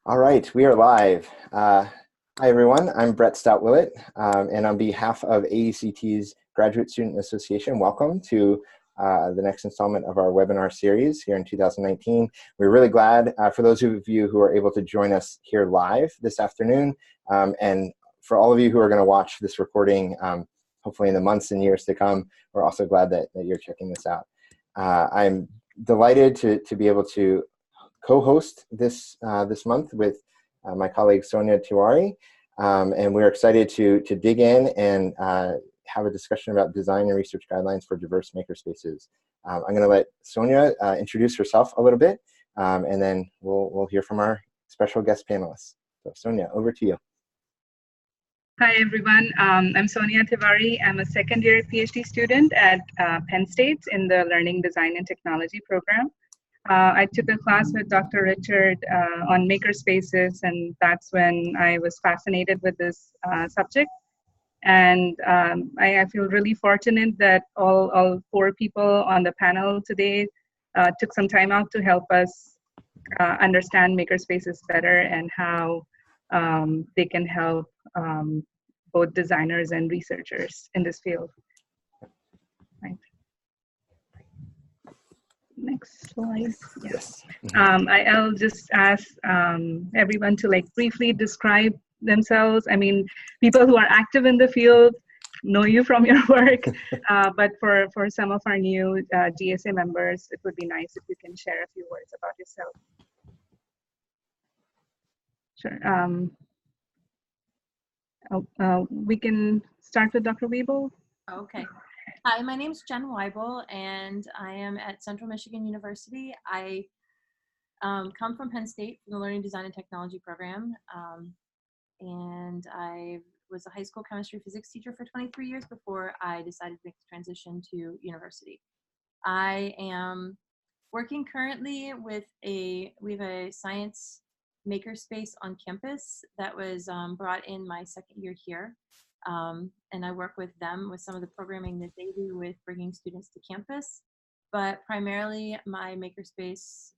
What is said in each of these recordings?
All right, we are live. Hi, everyone. I'm Bret Staudt Willet, and on behalf of AECT's Graduate Student Association, welcome to the next installment of our webinar series here in 2019. We're really glad for those of you who are able to join us here live this afternoon, and for all of you who are going to watch this recording, hopefully in the months and years to come, we're also glad that you're checking this out. I'm delighted to be able to co-host this month with my colleague Sonia Tiwari, and we're excited to dig in and have a discussion about design and research guidelines for diverse makerspaces. I'm going to let Sonia introduce herself a little bit, and then we'll hear from our special guest panelists. So Sonia, over to you. Hi everyone, I'm Sonia Tiwari. I'm a second-year PhD student at Penn State in the Learning Design and Technology program. I took a class with Dr. Richard on makerspaces, and that's when I was fascinated with this subject. And I feel really fortunate that all four people on the panel today took some time out to help us understand makerspaces better and how they can help both designers and researchers in this field. Right. Next slide. Yes. I'll just ask everyone to briefly describe themselves. I mean, people who are active in the field know you from your work, but for some of our new GSA members, it would be nice if you can share a few words about yourself. Sure. We can start with Dr. Weible. Okay. Hi, my name is Xun Weible, and I am at Central Michigan University. I come from Penn State from the Learning Design and Technology program, and I was a high school chemistry physics teacher for 23 years before I decided to make the transition to university. I am working currently with we have a science makerspace on campus that was brought in my second year here. And I work with them with some of the programming that they do with bringing students to campus. But primarily my makerspace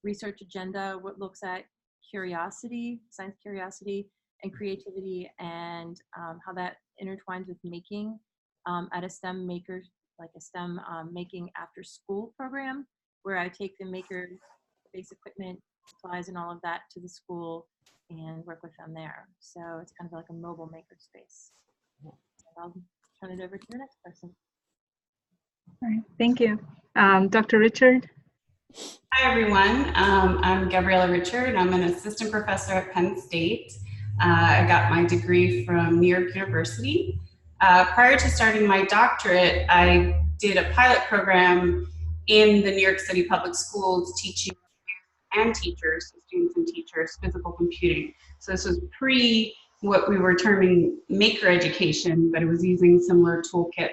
research agenda looks at curiosity, science curiosity, and creativity, and how that intertwines with making at a STEM maker, like a STEM making after school program, where I take the makerspace equipment, supplies, and all of that to the school and work with them there. So it's kind of like a mobile makerspace. I'll turn it over to the next person. All right, thank you. Dr. Richard. Hi everyone, I'm Gabriella Richard. I'm an assistant professor at Penn State. I got my degree from New York University. Prior to starting my doctorate, I did a pilot program in the New York City public schools teaching and teachers, students and teachers, physical computing. So this was pre what we were terming maker education, but it was using similar toolkits.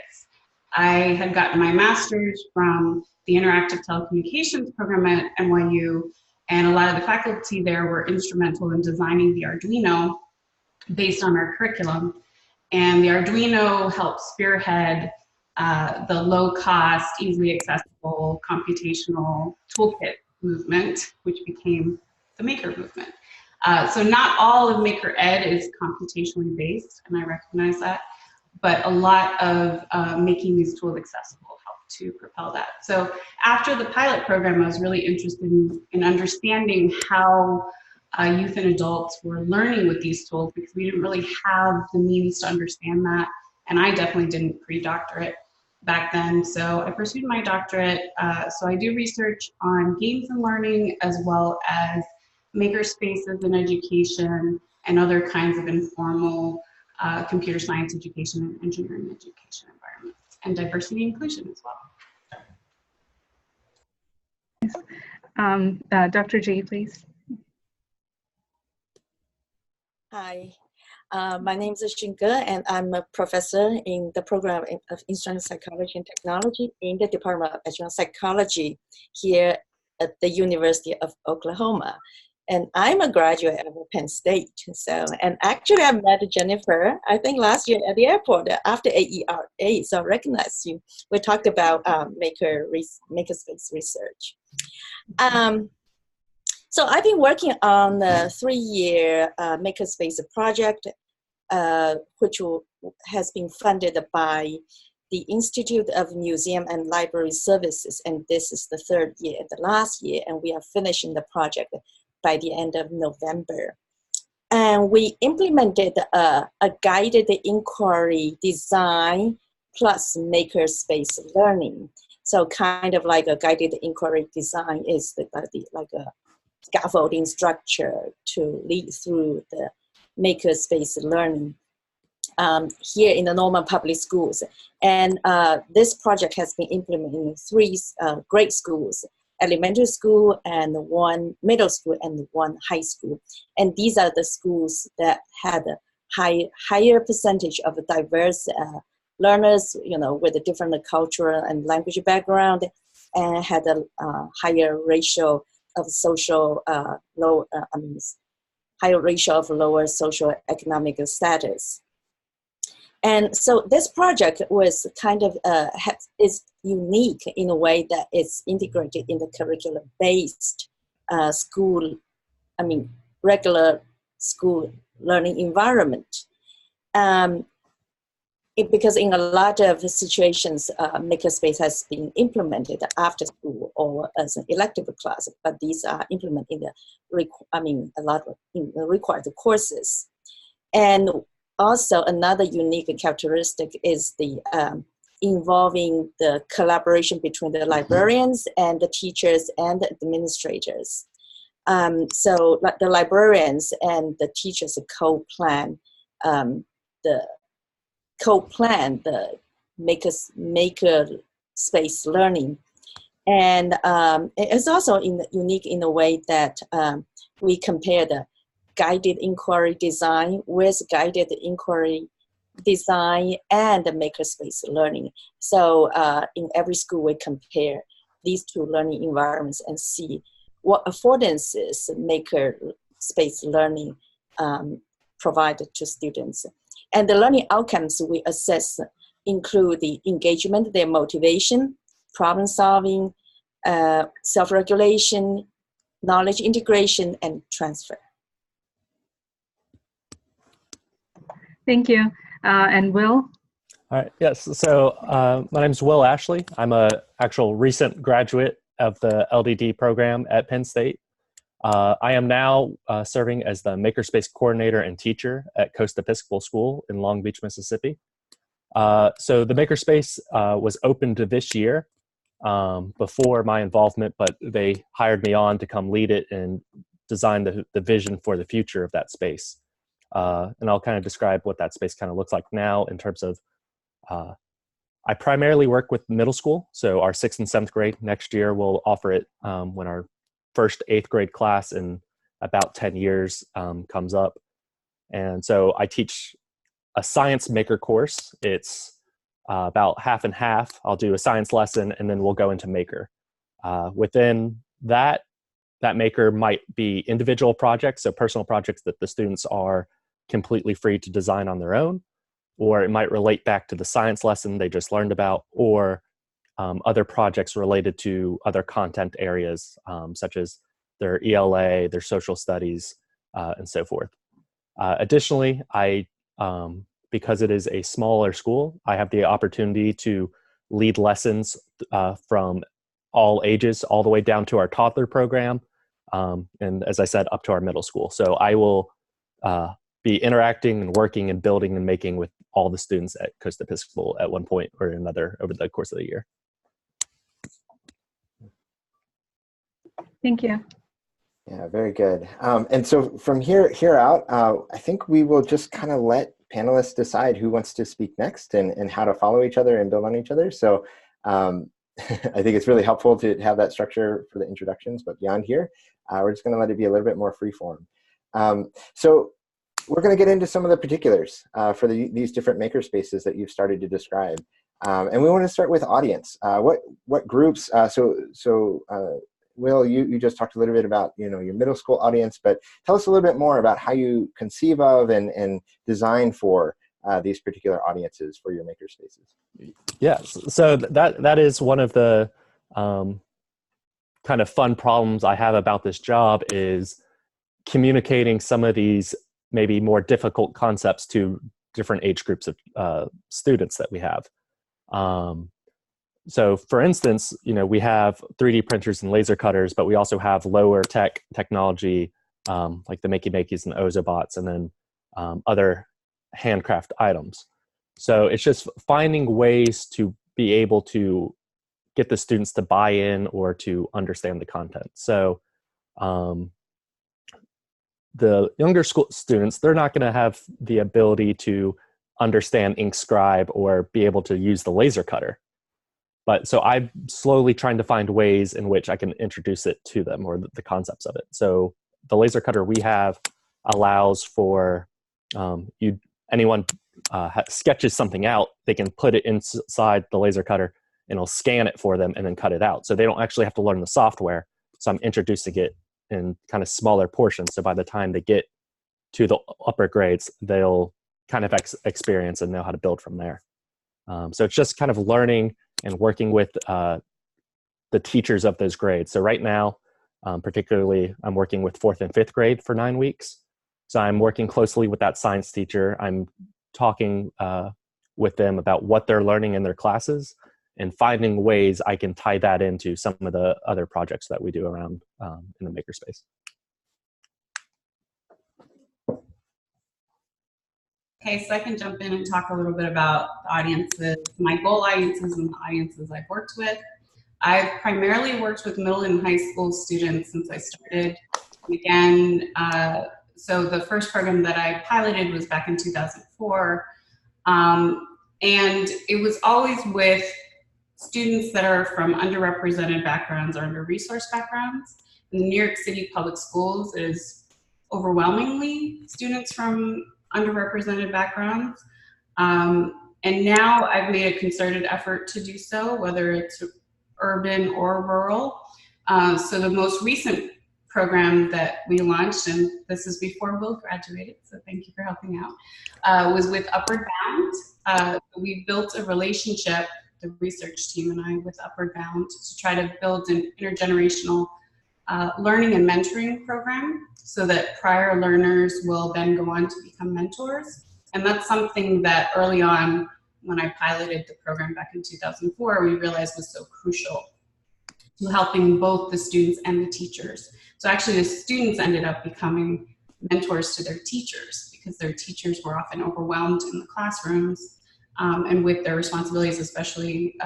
I had gotten my master's from the Interactive Telecommunications program at NYU, and a lot of the faculty there were instrumental in designing the Arduino based on our curriculum. And the Arduino helped spearhead the low-cost, easily accessible computational toolkit movement, which became the maker movement. So not all of Maker Ed is computationally based, and I recognize that, but a lot of making these tools accessible helped to propel that. So after the pilot program, I was really interested in understanding how youth and adults were learning with these tools, because we didn't really have the means to understand that, and I definitely didn't pre-doctorate back then. So I pursued my doctorate. So I do research on games and learning, as well as makerspaces in education and other kinds of informal computer science education and engineering education environments, and diversity and inclusion as well. Dr. Ge, please. Hi, my name is Xun Ge, and I'm a professor in the program of Instructional Psychology and Technology in the Department of Educational Psychology here at the University of Oklahoma. And I'm a graduate of Penn State. So, and actually I met Jennifer, I think last year at the airport after AERA, so I recognized you. We talked about makerspace research. So I've been working on a 3-year makerspace project, which has been funded by the Institute of Museum and Library Services, and this is the 3rd year, the last year, and we are finishing the project by the end of November. And we implemented a guided inquiry design plus makerspace learning. So kind of like a guided inquiry design is like a scaffolding structure to lead through the makerspace learning here in the Norman Public Schools. And this project has been implemented in 3 grade schools, elementary school and 1 middle school and 1 high school. And these are the schools that had a higher percentage of diverse learners, you know, with a different cultural and language background, and had a higher ratio of higher ratio of lower social economic status. And so this project was kind of is unique in a way that it's integrated in the curriculum-based regular school learning environment. Because in a lot of situations, makerspace has been implemented after school or as an elective class, but these are implemented in the required courses. And also another unique characteristic is the involving the collaboration between the librarians and the teachers and the administrators. So the librarians and the teachers co-plan the maker space learning. And it's also unique in a way that we compare the guided inquiry design with guided inquiry design and the makerspace learning. So in every school, we compare these 2 learning environments and see what affordances makerspace learning provided to students. And the learning outcomes we assess include the engagement, their motivation, problem solving, self-regulation, knowledge integration, and transfer. Thank you. And Will? All right, yes, so my name is Will Ashley. I'm a actual recent graduate of the LDD program at Penn State. I am now serving as the Makerspace coordinator and teacher at Coast Episcopal School in Long Beach, Mississippi. So the Makerspace was opened this year before my involvement, but they hired me on to come lead it and design the vision for the future of that space. And I'll kind of describe what that space kind of looks like now in terms of, I primarily work with middle school. So our 6th and 7th grade next year, we'll offer it when our first 8th grade class in about 10 years comes up. And so I teach a science maker course. It's about half and half. I'll do a science lesson and then we'll go into maker. Within that maker might be individual projects, so personal projects that the students are completely free to design on their own, or it might relate back to the science lesson they just learned about, or other projects related to other content areas, such as their ELA, their social studies, and so forth. Additionally, because it is a smaller school, I have the opportunity to lead lessons from all ages, all the way down to our toddler program, and as I said, up to our middle school. So I will be interacting and working and building and making with all the students at Coast Episcopal at one point or another over the course of the year. Thank you. Yeah, very good. And so from here out, I think we will just kind of let panelists decide who wants to speak next and how to follow each other and build on each other. So I think it's really helpful to have that structure for the introductions, but beyond here, we're just going to let it be a little bit more free form. So we're going to get into some of the particulars for these different makerspaces that you've started to describe. And we want to start with audience. What groups, Will, you just talked a little bit about your middle school audience, but tell us a little bit more about how you conceive of and design for these particular audiences for your makerspaces. Yes, so that is one of the kind of fun problems I have about this job is communicating some of these maybe more difficult concepts to different age groups of students that we have. So for instance, we have 3D printers and laser cutters, but we also have lower tech technology, like the Makey-Makeys and Ozobots, and then other handcraft items. So it's just finding ways to be able to get the students to buy in or to understand the content. So the younger school students, they're not going to have the ability to understand InkScribe or be able to use the laser cutter. But so I'm slowly trying to find ways in which I can introduce it to them, or the concepts of it. So the laser cutter we have allows for anyone sketches something out, they can put it inside the laser cutter and it'll scan it for them and then cut it out. So they don't actually have to learn the software. So I'm introducing it in kind of smaller portions. So by the time they get to the upper grades, they'll kind of experience and know how to build from there. So it's just kind of learning and working with the teachers of those grades. So right now, particularly, I'm working with 4th and 5th grade for 9 weeks. So I'm working closely with that science teacher. I'm talking with them about what they're learning in their classes and finding ways I can tie that into some of the other projects that we do around in the makerspace. Okay, so I can jump in and talk a little bit about the audiences, my goal audiences and the audiences I've worked with. I've primarily worked with middle and high school students since I started. Again, so the first program that I piloted was back in 2004. And it was always with students that are from underrepresented backgrounds or under-resourced backgrounds. In the New York City public schools, it is overwhelmingly students from underrepresented backgrounds. And now I've made a concerted effort to do so, whether it's urban or rural. So the most recent program that we launched, and this is before Will graduated, so thank you for helping out, was with Upward Bound. We built a relationship, the research team and I, with Upward Bound to try to build an intergenerational learning and mentoring program so that prior learners will then go on to become mentors. And that's something that early on, when I piloted the program back in 2004, we realized was so crucial to helping both the students and the teachers. So actually the students ended up becoming mentors to their teachers because their teachers were often overwhelmed in the classrooms and with their responsibilities, especially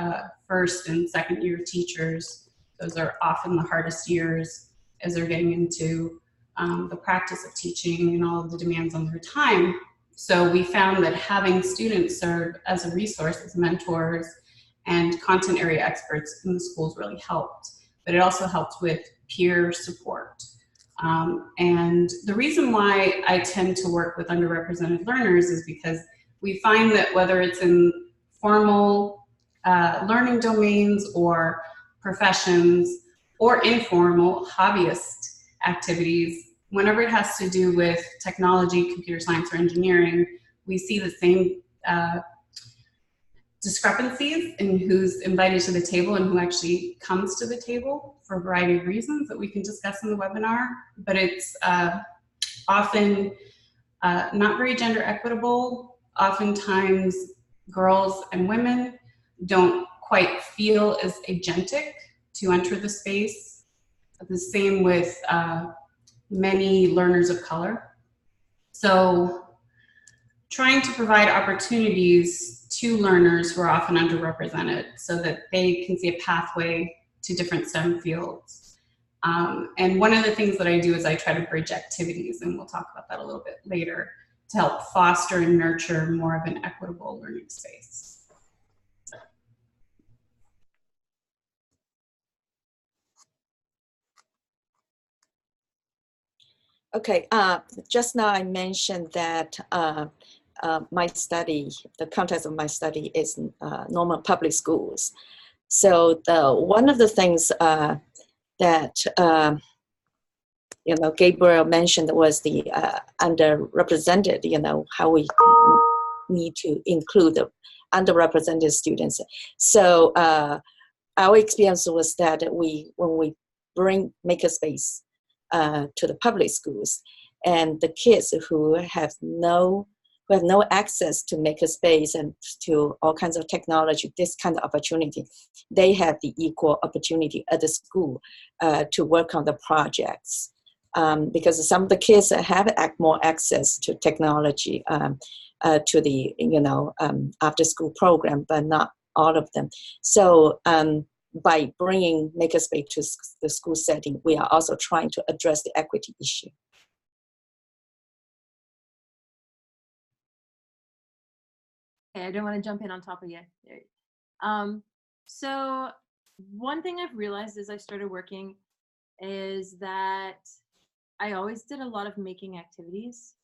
first and second year teachers. Those are often the hardest years as they're getting into the practice of teaching and all of the demands on their time. So we found that having students serve as a resource, as mentors and content area experts in the schools really helped. But it also helped with peer support. And the reason why I tend to work with underrepresented learners is because we find that whether it's in formal learning domains or professions or informal hobbyist activities, whenever it has to do with technology, computer science, or engineering, we see the same discrepancies in who's invited to the table and who actually comes to the table for a variety of reasons that we can discuss in the webinar. But it's often not very gender equitable. Oftentimes, girls and women don't quite feel as agentic to enter the space. The same with many learners of color. So trying to provide opportunities to learners who are often underrepresented so that they can see a pathway to different STEM fields. And one of the things that I do is I try to bridge activities, and we'll talk about that a little bit later, to help foster and nurture more of an equitable learning space. Okay, just now I mentioned that my study, the context of my study is normal public schools. So one of the things that Gabriel mentioned was the underrepresented, how we need to include the underrepresented students. So our experience was that when we bring makerspace to the public schools, and the kids who have no access to makerspace and to all kinds of technology, this kind of opportunity, they have the equal opportunity at the school to work on the projects. Because some of the kids have more access to technology, to the after school program, but not all of them. So by bringing makerspace to the school setting, we are also trying to address the equity issue. Okay, I don't want to jump in on top of you. So one thing I've realized as I started working is that I always did a lot of making activities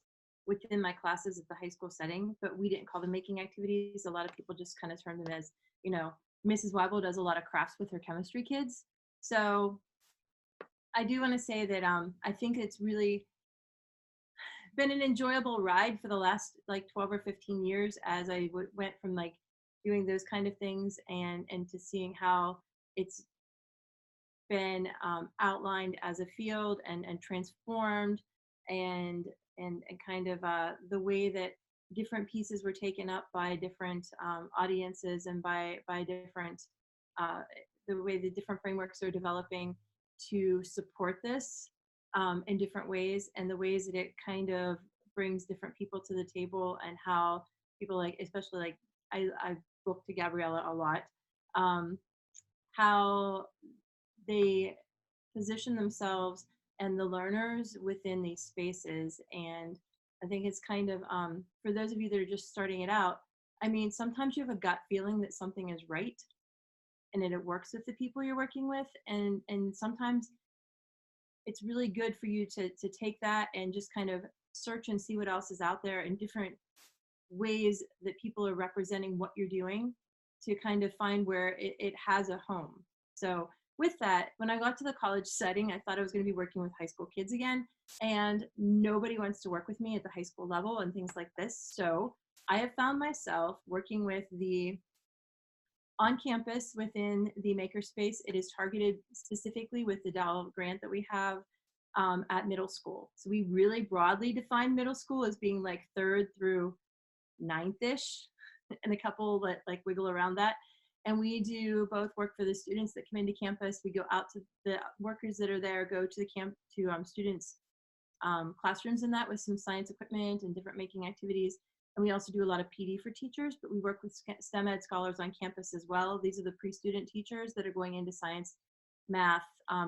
within my classes at the high school setting, but we didn't call them making activities. A lot of people just kind of termed them as, Mrs. Weible does a lot of crafts with her chemistry kids. So I do want to say that I think it's really been an enjoyable ride for the last 12 or 15 years as I went from doing those kind of things and to seeing how it's been outlined as a field and transformed and kind of the way that different pieces were taken up by different audiences and by different the way the different frameworks are developing to support this in different ways, and the ways that it kind of brings different people to the table, and how people especially I look to Gabriella a lot, how they position themselves and the learners within these spaces. And I think it's kind of, for those of you that are just starting it out, I mean, sometimes you have a gut feeling that something is right and that it works with the people you're working with. And sometimes it's really good for you to take that and just kind of search and see what else is out there in different ways that people are representing what you're doing, to kind of find where it has a home. So with that, when I got to the college setting, I thought I was going to be working with high school kids again, and nobody wants to work with me at the high school level and things like this. So I have found myself working with on campus within the makerspace. It is targeted specifically with the DAL grant that we have at middle school. So we really broadly define middle school as being 3rd through 9th-ish, and a couple that wiggle around that. And we do both work for the students that come into campus. We go out to the workers that are there, go to the students' classrooms and that with some science equipment and different making activities. And we also do a lot of PD for teachers, but we work with STEM ed scholars on campus as well. These are the pre-student teachers that are going into science, math,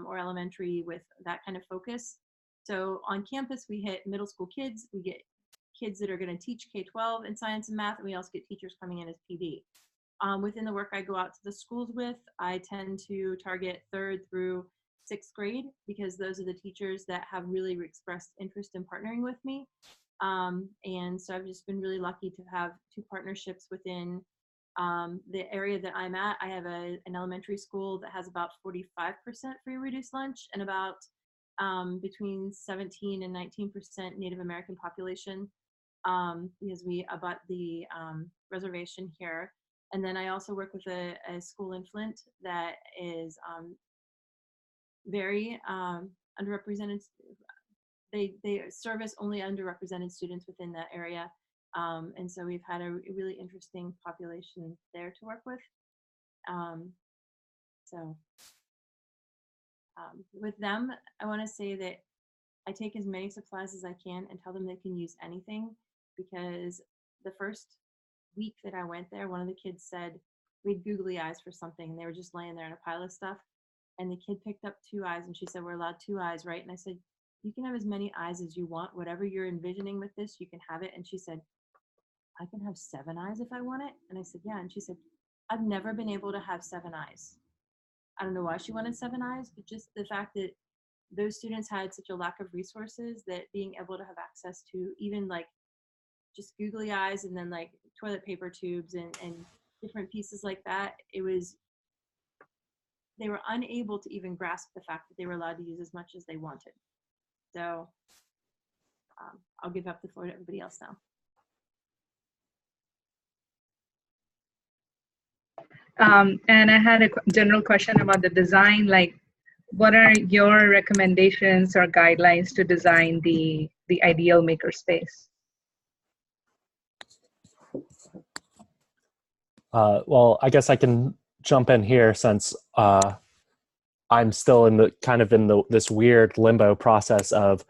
or elementary with that kind of focus. So on campus, we hit middle school kids. We get kids that are going to teach K-12 in science and math, and we also get teachers coming in as PD. Within the work I go out to the schools with, I tend to target 3rd through 6th grade, because those are the teachers that have really expressed interest in partnering with me. And so I've just been really lucky to have 2 partnerships within the area that I'm at. I have an elementary school that has about 45% free reduced lunch, and about between 17 and 19% Native American population, because we abut the reservation here. And then I also work with a school in Flint that is very underrepresented. They service only underrepresented students within that area. And so we've had a really interesting population there to work with. With them, I want to say that I take as many supplies as I can and tell them they can use anything, because the first week that I went there, one of the kids said, we had googly eyes for something, and they were just laying there in a pile of stuff. And the kid picked up 2 eyes, and she said, we're allowed 2 eyes, right? And I said, you can have as many eyes as you want. Whatever you're envisioning with this, you can have it. And she said, I can have 7 eyes if I want it. And I said, yeah. And she said, I've never been able to have 7 eyes. I don't know why she wanted 7 eyes, but just the fact that those students had such a lack of resources, that being able to have access to even just googly eyes, and then toilet paper tubes and different pieces like that, they were unable to even grasp the fact that they were allowed to use as much as they wanted. So I'll give up the floor to everybody else now. And I had a general question about the design. what are your recommendations or guidelines to design the ideal makerspace? Well, I guess I can jump in here since I'm still in this weird limbo process of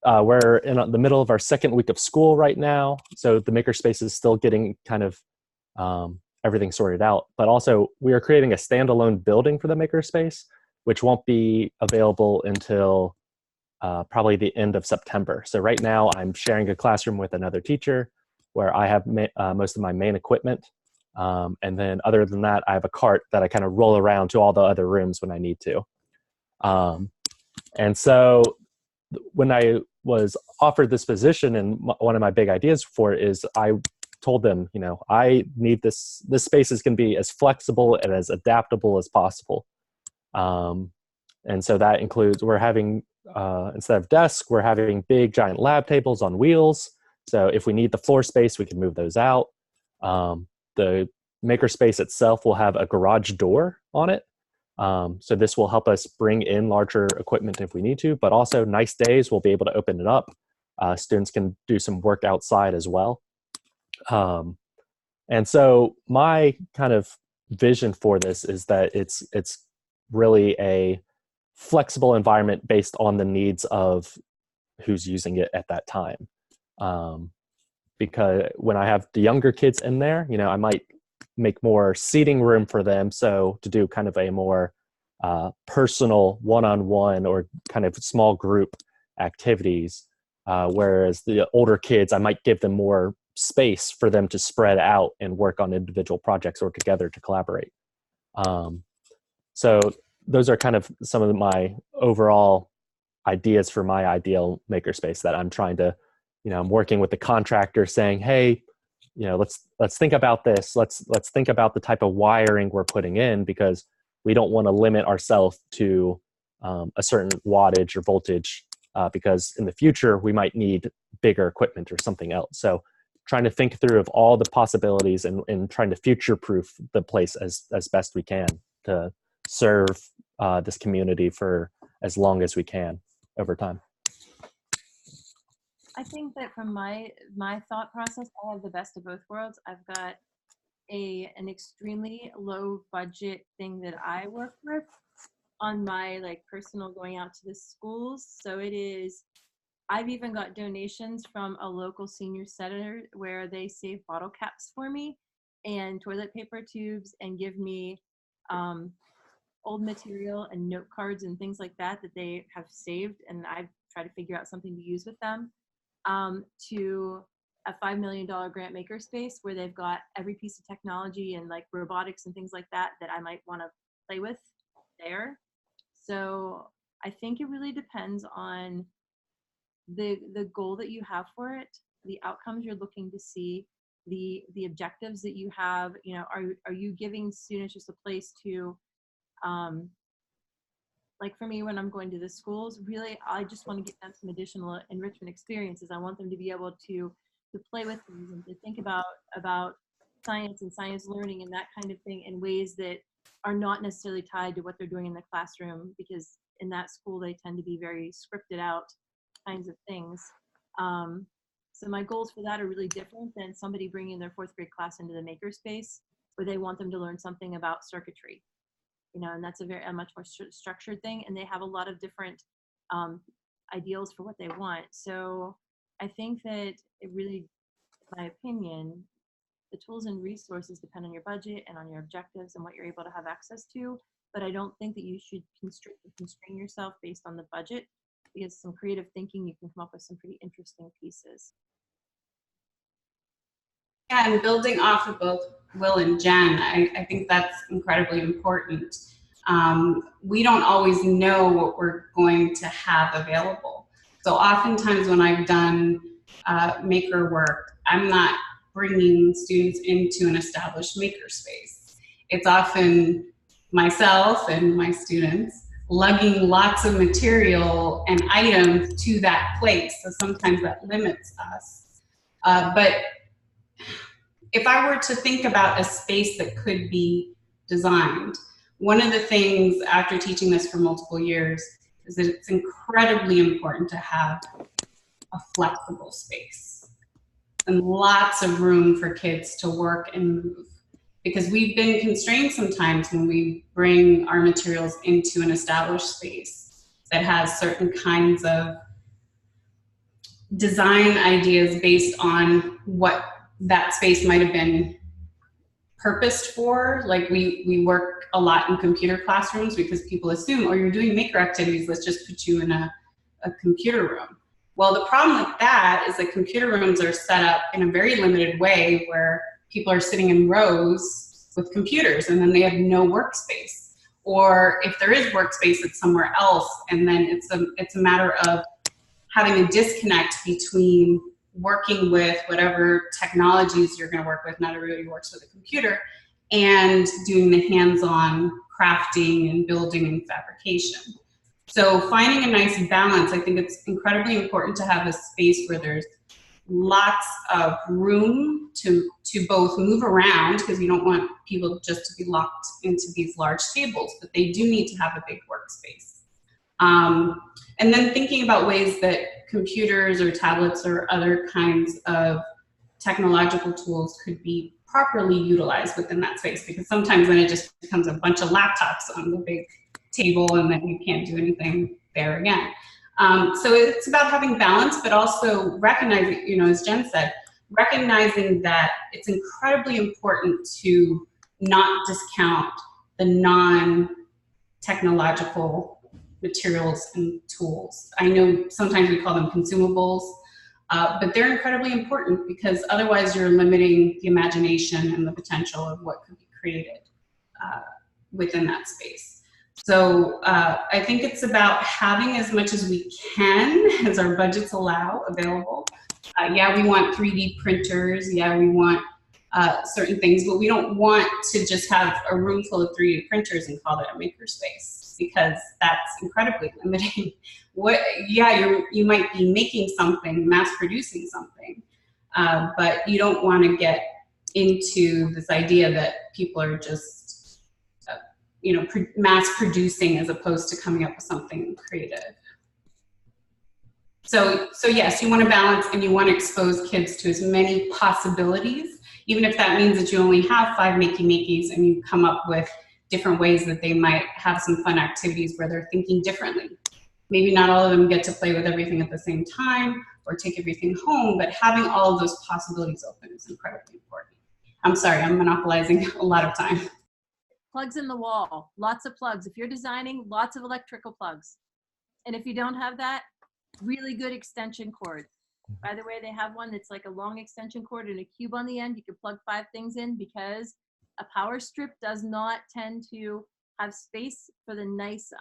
we're in the middle of our second week of school right now, so the makerspace is still getting kind of everything sorted out. But also, we are creating a standalone building for the makerspace, which won't be available until probably the end of September. So right now, I'm sharing a classroom with another teacher where I have most of my main equipment. And then other than that, I have a cart that I kind of roll around to all the other rooms when I need to. And so when I was offered this position, and one of my big ideas for it is I told them, you know, I need this space is going to be as flexible and as adaptable as possible. And so that includes, we're having, instead of desks, we're having big giant lab tables on wheels. So if we need the floor space, we can move those out. The makerspace itself will have a garage door on it. So this will help us bring in larger equipment if we need to, but also nice days, we'll be able to open it up. Students can do some work outside as well. And so my kind of vision for this is that it's really a flexible environment based on the needs of who's using it at that time. Because when I have the younger kids in there, you know, I might make more seating room for them. So to do kind of a more personal one-on-one or kind of small group activities. Whereas the older kids, I might give them more space for them to spread out and work on individual projects or together to collaborate. So those are kind of some of my overall ideas for my ideal makerspace that I'm trying to, you know, I'm working with the contractor saying, hey, you know, let's think about this. Let's think about the type of wiring we're putting in, because we don't want to limit ourselves to a certain wattage or voltage, because in the future we might need bigger equipment or something else. So trying to think through of all the possibilities and trying to future-proof the place as best we can to serve this community for as long as we can over time. I think that from my thought process, I have the best of both worlds. I've got an extremely low budget thing that I work with on my like personal going out to the schools. So it is, I've even got donations from a local senior center where they save bottle caps for me and toilet paper tubes and give me old material and note cards and things like that they have saved, and I've tried to figure out something to use with them, to a $5 million grant makerspace where they've got every piece of technology and like robotics and things like that I might want to play with there. So I think it really depends on the goal that you have for it, the outcomes you're looking to see, the objectives that you have. You know, are you giving students just a place to, like for me, when I'm going to the schools, really, I just want to give them some additional enrichment experiences. I want them to be able to play with things and to think about science and science learning and that kind of thing in ways that are not necessarily tied to what they're doing in the classroom, because in that school they tend to be very scripted out kinds of things. So my goals for that are really different than somebody bringing their 4th grade class into the makerspace where they want them to learn something about circuitry. You know, and that's a much more structured thing, and they have a lot of different ideals for what they want. So I think that it really, in my opinion, the tools and resources depend on your budget and on your objectives and what you're able to have access to. But I don't think that you should constrain yourself based on the budget, because some creative thinking, you can come up with some pretty interesting pieces. Yeah, and building off of both Will and Jen, I think that's incredibly important. We don't always know what we're going to have available. So oftentimes when I've done maker work, I'm not bringing students into an established makerspace. It's often myself and my students lugging lots of material and items to that place. So sometimes that limits us. But if I were to think about a space that could be designed, one of the things after teaching this for multiple years is that it's incredibly important to have a flexible space and lots of room for kids to work and move. Because we've been constrained sometimes when we bring our materials into an established space that has certain kinds of design ideas based on what that space might have been purposed for. Like we work a lot in computer classrooms because people assume, oh, you're doing maker activities, let's just put you in a computer room. Well, the problem with that is that computer rooms are set up in a very limited way where people are sitting in rows with computers and then they have no workspace. Or if there is workspace, it's somewhere else, and then it's a matter of having a disconnect between working with whatever technologies you're going to work with, not everybody works with a computer, and doing the hands-on crafting and building and fabrication. So finding a nice balance, I think it's incredibly important to have a space where there's lots of room to both move around, because you don't want people just to be locked into these large tables, but they do need to have a big workspace. And then thinking about ways that computers or tablets or other kinds of technological tools could be properly utilized within that space, because sometimes then it just becomes a bunch of laptops on the big table and then you can't do anything there again. So it's about having balance, but also recognizing, you know, as Jen said, recognizing that it's incredibly important to not discount the non-technological materials and tools. I know sometimes we call them consumables, but they're incredibly important, because otherwise you're limiting the imagination and the potential of what could be created within that space. So I think it's about having as much as we can, as our budgets allow, available. Yeah, we want 3D printers. Yeah, we want certain things, but we don't want to just have a room full of 3D printers and call it a makerspace, because that's incredibly limiting. You might be making something, mass producing something, but you don't want to get into this idea that people are just mass producing as opposed to coming up with something creative. So yes, you want to balance and you want to expose kids to as many possibilities, even if that means that you only have 5 makey-makeys and you come up with different ways that they might have some fun activities where they're thinking differently. Maybe not all of them get to play with everything at the same time or take everything home, but having all of those possibilities open is incredibly important. I'm sorry, I'm monopolizing a lot of time. Plugs in the wall, lots of plugs. If you're designing, lots of electrical plugs. And if you don't have that, really good extension cord. By the way, they have one that's like a long extension cord and a cube on the end. You can plug 5 things in, because a power strip does not tend to have space for the nice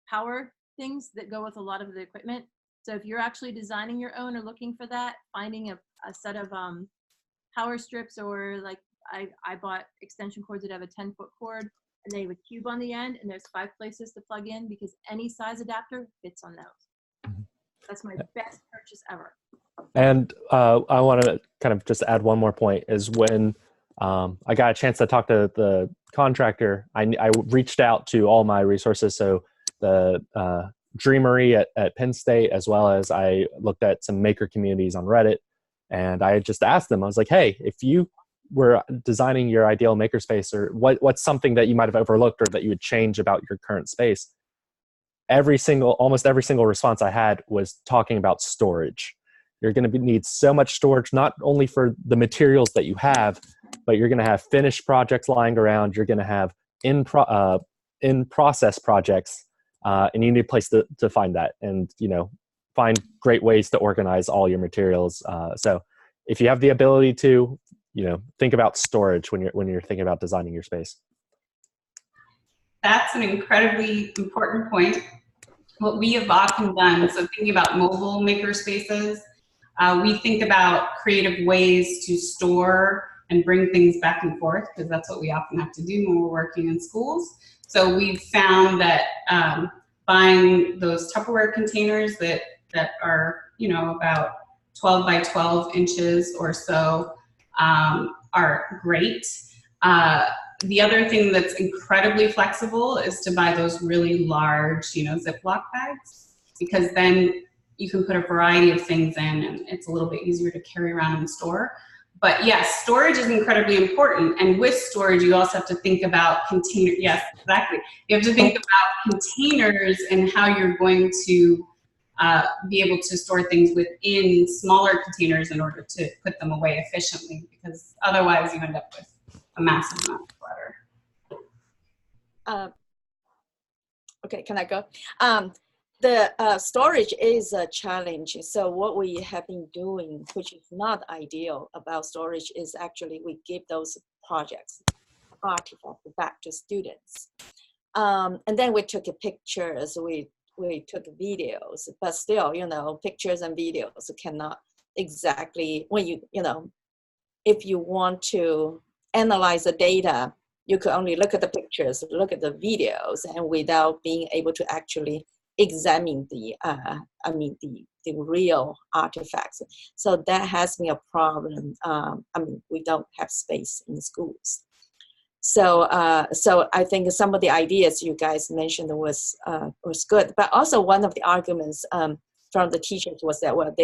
power things that go with a lot of the equipment. So if you're actually designing your own or looking for that, finding a set of power strips, or like I bought extension cords that have a 10-foot cord and they have a cube on the end and there's 5 places to plug in, because any size adapter fits on those. That's my best purchase ever. And I want to kind of just add one more point, is when I got a chance to talk to the contractor, I reached out to all my resources. So the Dreamery at Penn State, as well as I looked at some maker communities on Reddit, and I just asked them, I was like, hey, if you were designing your ideal makerspace, or what's something that you might have overlooked or that you would change about your current space? Almost every single response I had was talking about storage. You're going to need so much storage, not only for the materials that you have, but you're going to have finished projects lying around. You're going to have in-process projects, and you need a place to find that, and find great ways to organize all your materials. So if you have the ability to, think about storage when you're thinking about designing your space. That's an incredibly important point. What we have often done, so thinking about mobile makerspaces, we think about creative ways to store and bring things back and forth, because that's what we often have to do when we're working in schools. So we've found that buying those Tupperware containers that are, about 12 by 12 inches or so, are great. The other thing that's incredibly flexible is to buy those really large, Ziploc bags, because then you can put a variety of things in and it's a little bit easier to carry around in the store. But yes, storage is incredibly important. And with storage, you also have to think about containers. Yes, exactly. You have to think about containers and how you're going to be able to store things within smaller containers in order to put them away efficiently, because otherwise you end up with a massive amount of clutter. Okay, can I go? The storage is a challenge. So what we have been doing, which is not ideal about storage, is actually we give those projects, artifacts back to students. And then we took pictures, we took videos, but still, pictures and videos cannot exactly, when if you want to analyze the data, you could only look at the pictures, look at the videos, and without being able to actually examine the real artifacts. So that has been a problem. We don't have space in schools. So I think some of the ideas you guys mentioned was good, but also one of the arguments from the teachers was that, well,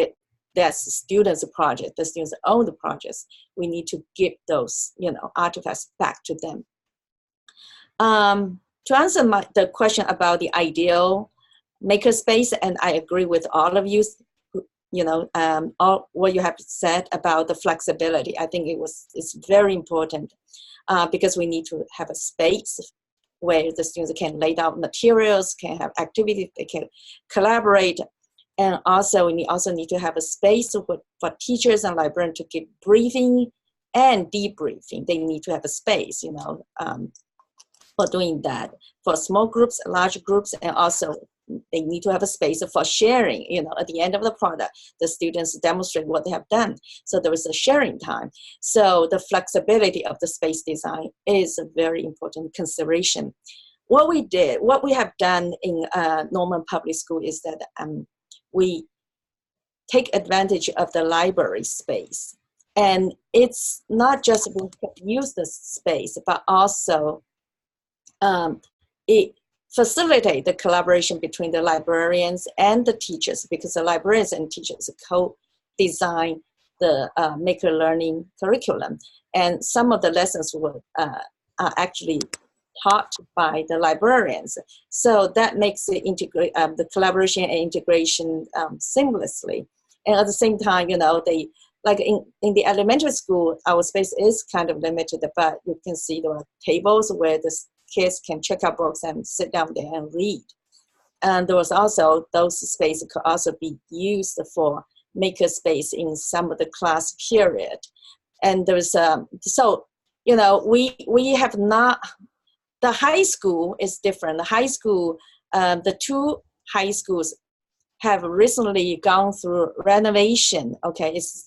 that's students' project, the students own the projects. We need to give those, artifacts back to them. To answer the question about the ideal makerspace, and I agree with all of you, all what you have said about the flexibility. I think it's very important because we need to have a space where the students can lay down materials, can have activities, they can collaborate. And also, we also need to have a space for teachers and librarians to give briefing and debriefing. They need to have a space, for doing that. For small groups, large groups, and also they need to have a space for sharing. At the end of the product, the students demonstrate what they have done. So there is a sharing time. So the flexibility of the space design is a very important consideration. What we have done in Norman Public School is that we take advantage of the library space. And it's not just we use the space, but also it facilitate the collaboration between the librarians and the teachers, because the librarians and teachers co-design the maker learning curriculum. And some of the lessons are actually taught by the librarians. So that makes the collaboration and integration seamlessly. And at the same time, they, like in the elementary school, our space is kind of limited, but you can see there are tables where the kids can check out books and sit down there and read. And there was also, those spaces could also be used for makerspace in some of the class period. And there's, we have not, the high school is different. The high school, the two high schools have recently gone through renovation. Okay, it's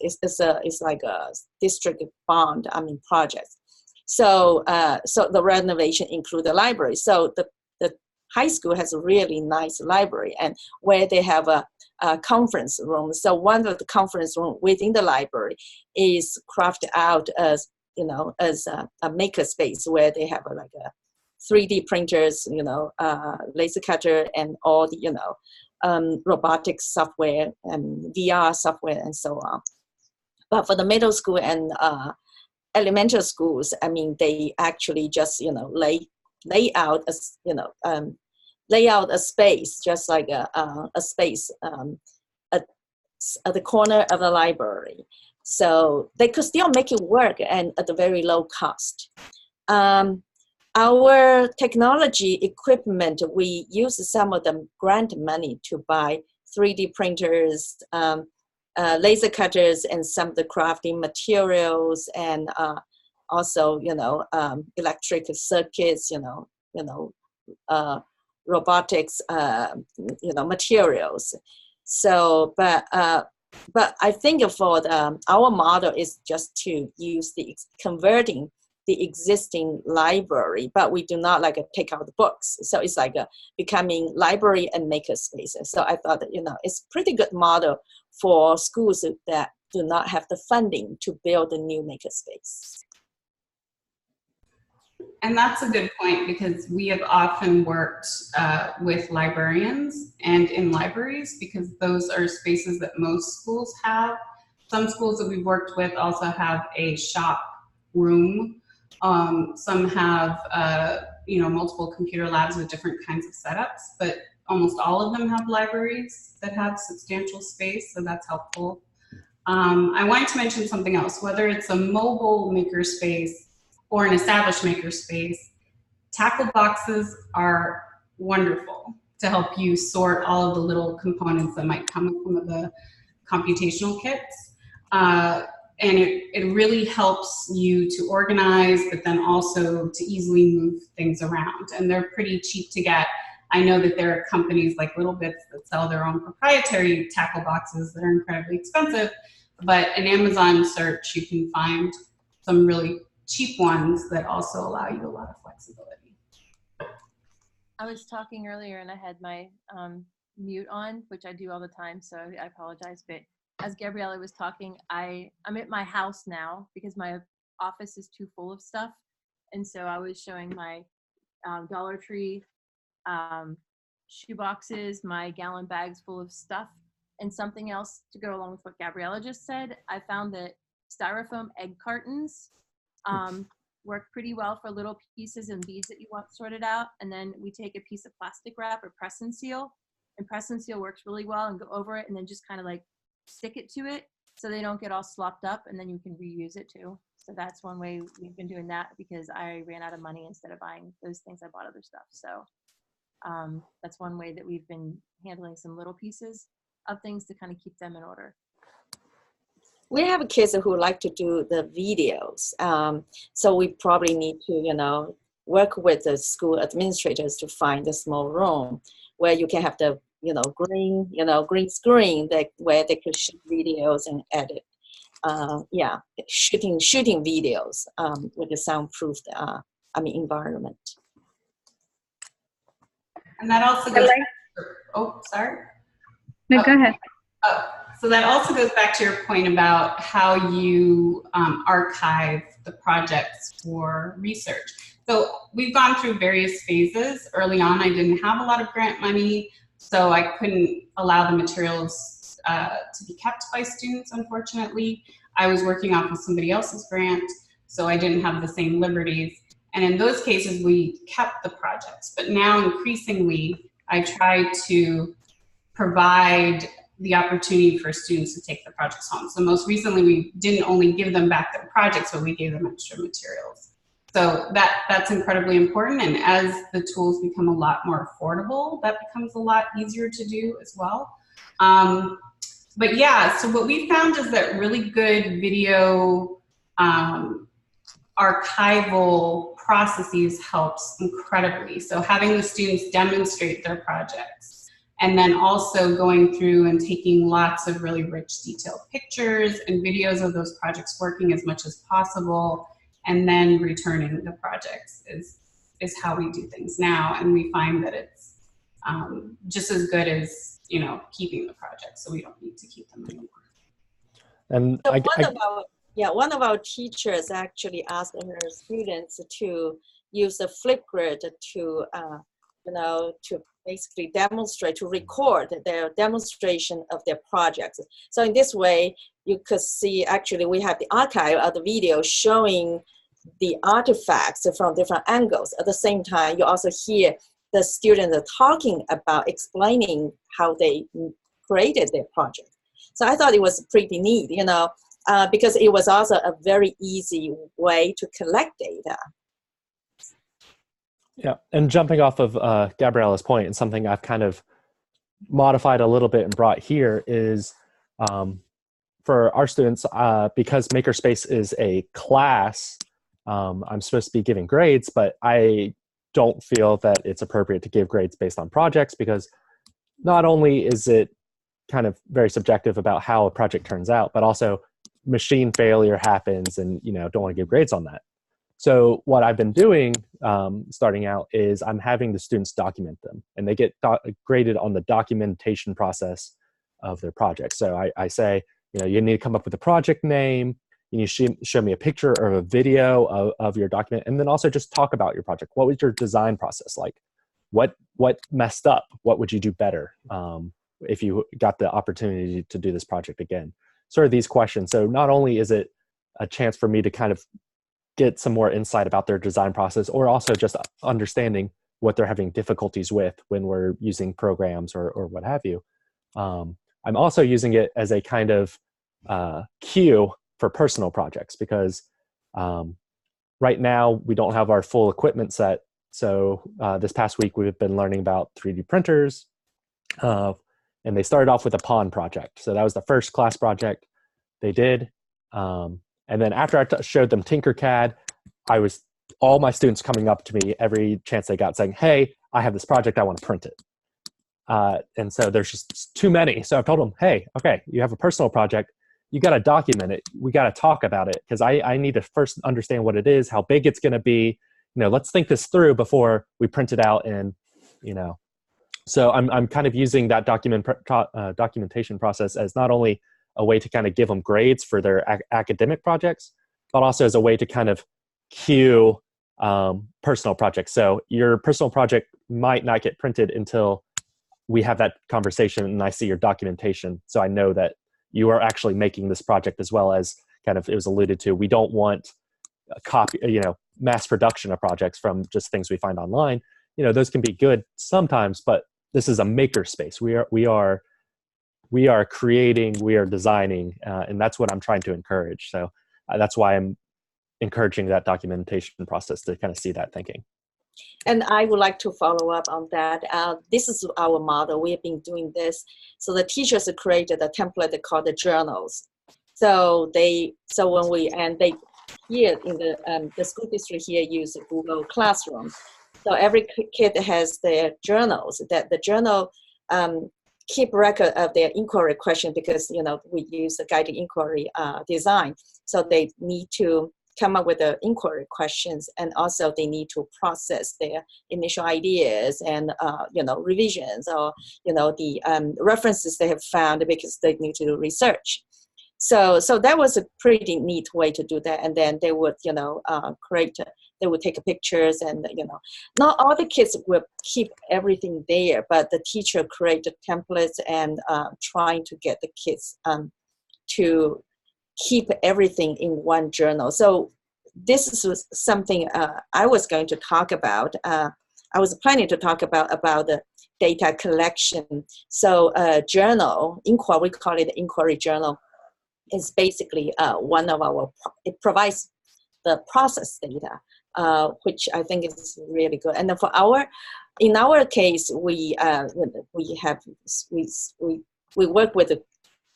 like a district bond, project. So the renovation include the library. So the high school has a really nice library, and where they have a conference room. So one of the conference room within the library is crafted out as a maker space where they have like a 3D printers, laser cutter, and all the robotics software and VR software and so on. But for the middle school and elementary schools, they actually just lay out a space, just like a space at the corner of the library. So they could still make it work, and at a very low cost. Our technology equipment, we use some of the grant money to buy 3D printers, laser cutters, and some of the crafting materials, and also, electric circuits, robotics, materials. So, but I think for our model is just to use converting the existing library, but we do not take out the books. So it's like becoming library and maker spaces. So I thought that, it's a pretty good model for schools that do not have the funding to build a new maker space. And that's a good point, because we have often worked with librarians and in libraries, because those are spaces that most schools have. Some schools that we've worked with also have a shop room. Some have multiple computer labs with different kinds of setups, but almost all of them have libraries that have substantial space, so that's helpful. I wanted to mention something else. Whether it's a mobile makerspace or an established makerspace, tackle boxes are wonderful to help you sort all of the little components that might come with some of the computational kits. And it really helps you to organize, but then also to easily move things around. And they're pretty cheap to get. I know that there are companies like Little Bits that sell their own proprietary tackle boxes that are incredibly expensive, but in Amazon search, you can find some really cheap ones that also allow you a lot of flexibility. I was talking earlier and I had my mute on, which I do all the time, so I apologize. But as Gabriella was talking, I'm at my house now because my office is too full of stuff. And so I was showing my Dollar Tree shoe boxes, my gallon bags full of stuff, and something else to go along with what Gabriella just said. I found that styrofoam egg cartons work pretty well for little pieces and beads that you want sorted out. And then we take a piece of plastic wrap or press and seal, and press and seal works really well, and go over it and then just kind of like stick it to it so they don't get all slopped up, and then you can reuse it too. So that's one way we've been doing that, because I ran out of money instead of buying those things. I bought other stuff. So that's one way that we've been handling some little pieces of things to kind of keep them in order. We have kids who like to do the videos. So we probably need to, work with the school administrators to find a small room where you can have the, green screen where they could shoot videos and edit. Shooting videos with a soundproofed, environment. And that also goes, sorry. No, go ahead. So that also goes back to your point about how you archive the projects for research. So we've gone through various phases. Early on, I didn't have a lot of grant money, so I couldn't allow the materials to be kept by students, unfortunately. I was working off of somebody else's grant, so I didn't have the same liberties. And in those cases, we kept the projects. But now, increasingly, I try to provide the opportunity for students to take the projects home. So most recently, we didn't only give them back their projects, but we gave them extra materials. So that's incredibly important. And as the tools become a lot more affordable, that becomes a lot easier to do as well. But yeah, so what we found is that really good video archival processes helps incredibly. So having the students demonstrate their projects, and then also going through and taking lots of really rich detailed pictures and videos of those projects working as much as possible, and then returning the projects is how we do things now. And we find that it's just as good as, keeping the projects, so we don't need to keep them anymore. And one of our teachers actually asked her students to use the Flipgrid to basically demonstrate, to record their demonstration of their projects. So in this way, you could see, actually, we have the archive of the video showing the artifacts from different angles. At the same time, you also hear the students are talking about, explaining how they created their project. So I thought it was pretty neat, because it was also a very easy way to collect data. Yeah, and jumping off of Gabriella's point, and something I've kind of modified a little bit and brought here is for our students, because Makerspace is a class, I'm supposed to be giving grades, but I don't feel that it's appropriate to give grades based on projects, because not only is it kind of very subjective about how a project turns out, but also machine failure happens, and don't want to give grades on that. So what I've been doing starting out is I'm having the students document them, and they get graded on the documentation process of their project. So I say, you need to come up with a project name, you show me a picture or a video of your document, and then also just talk about your project. What was your design process like? What messed up? What would you do better if you got the opportunity to do this project again? Sort of these questions. So not only is it a chance for me to kind of get some more insight about their design process, or also just understanding what they're having difficulties with when we're using programs or what have you. I'm also using it as a kind of cue for personal projects, because right now we don't have our full equipment set. So this past week we've been learning about 3D printers, and they started off with a pond project. So that was the first class project they did. And then after I showed them Tinkercad, all my students coming up to me every chance they got saying, hey, I have this project, I want to print it. And so there's just too many. So I've told them, hey, okay, you have a personal project, you got to document it. We got to talk about it, because I need to first understand what it is, how big it's going to be. Let's think this through before we print it out. And, so I'm kind of using that documentation process as not only a way to kind of give them grades for their academic projects, but also as a way to kind of cue personal projects. So your personal project might not get printed until we have that conversation and I see your documentation. So I know that you are actually making this project, as well as kind of, it was alluded to, we don't want a copy, mass production of projects from just things we find online. Those can be good sometimes, but this is a makerspace. We are creating, we are designing, and that's what I'm trying to encourage. So that's why I'm encouraging that documentation process, to kind of see that thinking. And I would like to follow up on that. This is our model. We have been doing this. So the teachers created a template called the journals. So here in the school district here use Google Classroom. So every kid has their journals. That the journal keep record of their inquiry question, because we use the guided inquiry design. So they need to come up with the inquiry questions, and also they need to process their initial ideas and revisions, or the references they have found, because they need to do research. So that was a pretty neat way to do that. And then they would they would take pictures, and not all the kids will keep everything there, but the teacher created templates and trying to get the kids to keep everything in one journal. So this is something I was going to talk about. I was planning to talk about the data collection. So journal, inquiry, we call it inquiry journal, is basically one of it provides the process data, which I think is really good. And then in our case, we work with the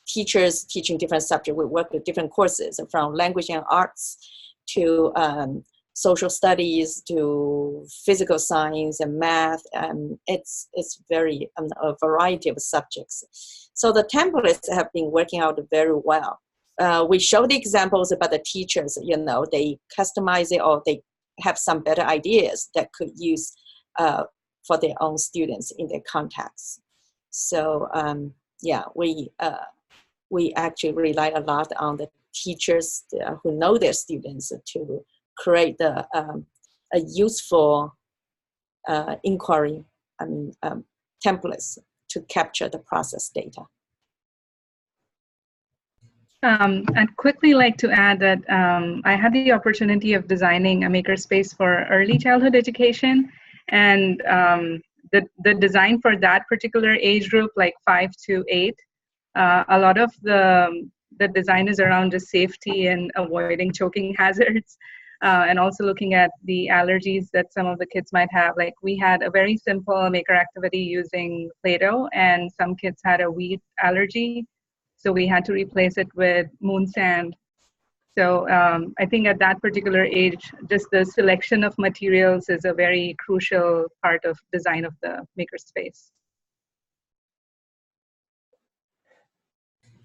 teachers teaching different subjects. We work with different courses, from language and arts to social studies to physical science and math. It's very a variety of subjects. So the templates have been working out very well. We show the examples about the teachers, they customize it, or they have some better ideas that could use for their own students in their context. So we actually rely a lot on the teachers who know their students to create a useful inquiry, templates to capture the process data. I'd quickly like to add that I had the opportunity of designing a makerspace for early childhood education, and the design for that particular age group, like 5 to 8, a lot of the design is around just safety and avoiding choking hazards, and also looking at the allergies that some of the kids might have. Like, we had a very simple maker activity using Play-Doh, and some kids had a wheat allergy, so we had to replace it with moon sand. So I think at that particular age, just the selection of materials is a very crucial part of design of the makerspace.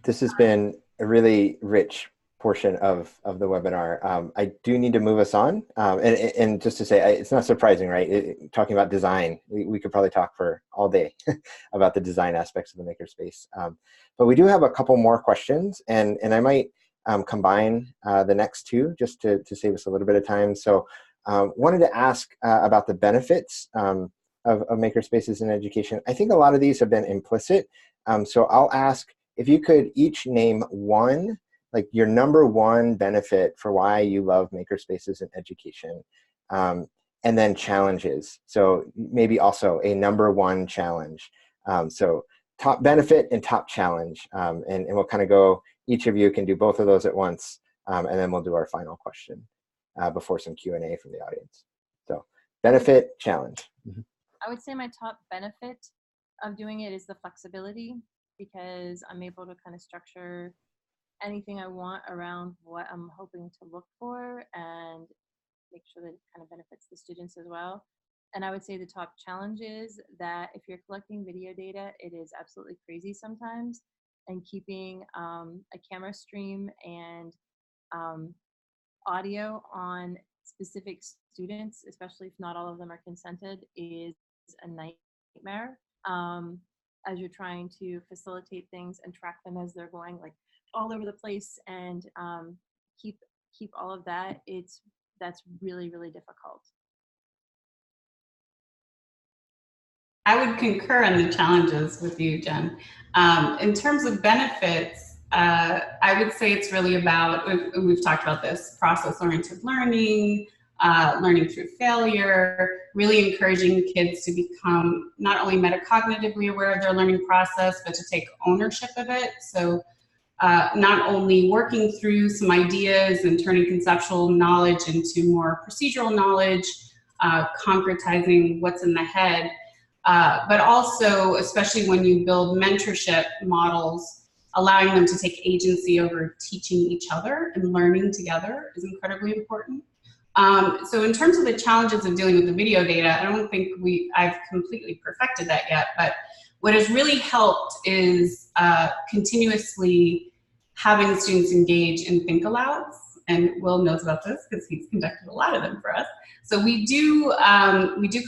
This has been a really rich portion of the webinar. I do need to move us on. And just to say, it's not surprising, right? Talking about design, we could probably talk for all day about the design aspects of the makerspace. But we do have a couple more questions, and I might combine the next two just to save us a little bit of time. So wanted to ask about the benefits of makerspaces in education. I think a lot of these have been implicit. So I'll ask if you could each name one, like your number one benefit for why you love makerspaces in education, and then challenges. So maybe also a number one challenge. So top benefit and top challenge. And we'll kind of go, each of you can do both of those at once, and then we'll do our final question before some Q&A from the audience. So benefit, challenge. I would say my top benefit of doing it is the flexibility, because I'm able to kind of structure anything I want around what I'm hoping to look for and make sure that it kind of benefits the students as well. And I would say the top challenge is that if you're collecting video data, it is absolutely crazy sometimes. And keeping a camera stream and audio on specific students, especially if not all of them are consented, is a nightmare. As you're trying to facilitate things and track them as they're going like all over the place and keep all of that, that's really, really difficult. I would concur on the challenges with you, Jen. In terms of benefits, I would say it's really about, we've talked about this, process-oriented learning, learning through failure, really encouraging kids to become not only metacognitively aware of their learning process, but to take ownership of it. So not only working through some ideas and turning conceptual knowledge into more procedural knowledge, concretizing what's in the head, but also, especially when you build mentorship models, allowing them to take agency over teaching each other and learning together is incredibly important. So in terms of the challenges of dealing with the video data, I don't think I've completely perfected that yet, but what has really helped is continuously having the students engage in think alouds, and Will knows about this because he's conducted a lot of them for us. So we do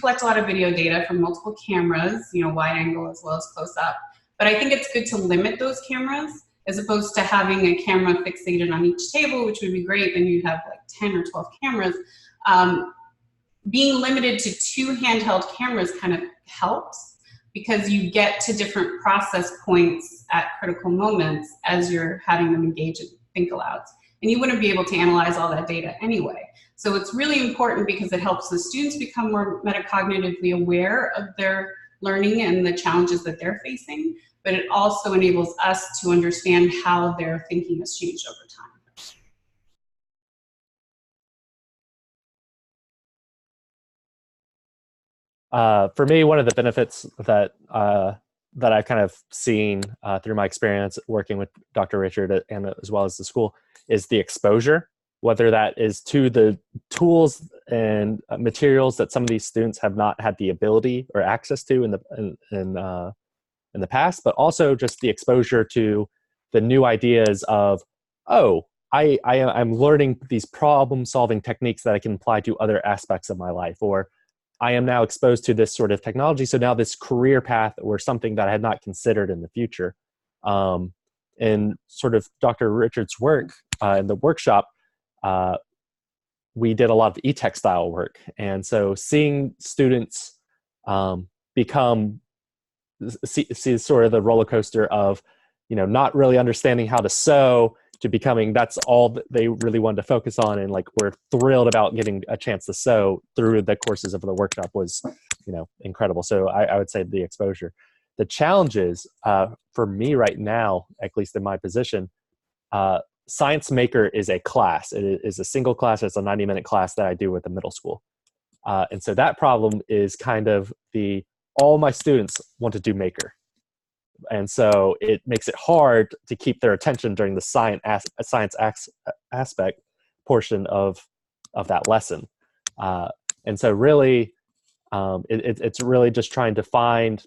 collect a lot of video data from multiple cameras, wide angle as well as close up. But I think it's good to limit those cameras as opposed to having a camera fixated on each table, which would be great. Then you'd have like 10 or 12 cameras. Being limited to 2 handheld cameras kind of helps because you get to different process points at critical moments as you're having them engage in think alouds. And you wouldn't be able to analyze all that data anyway. So it's really important because it helps the students become more metacognitively aware of their learning and the challenges that they're facing, but it also enables us to understand how their thinking has changed over time. For me, one of the benefits that I've kind of seen through my experience working with Dr. Richard and as well as the school is the exposure, whether that is to the tools and materials that some of these students have not had the ability or access to in the past, but also just the exposure to the new ideas of, oh, I'm learning these problem-solving techniques that I can apply to other aspects of my life, or I am now exposed to this sort of technology, so now this career path or something that I had not considered in the future. In sort of Dr. Richard's work in the workshop, we did a lot of e-textile work. And so seeing students see sort of the roller coaster of, not really understanding how to sew to becoming that's all that they really wanted to focus on, and like we're thrilled about getting a chance to sew through the courses of the workshop was incredible. So I would say the exposure. The challenges for me right now, at least in my position, Science Maker is a class. It is a single class. It's a 90-minute class that I do with the middle school. And so that problem is kind of all my students want to do Maker. And so it makes it hard to keep their attention during the science aspect portion of that lesson. And so really, it's really just trying to find,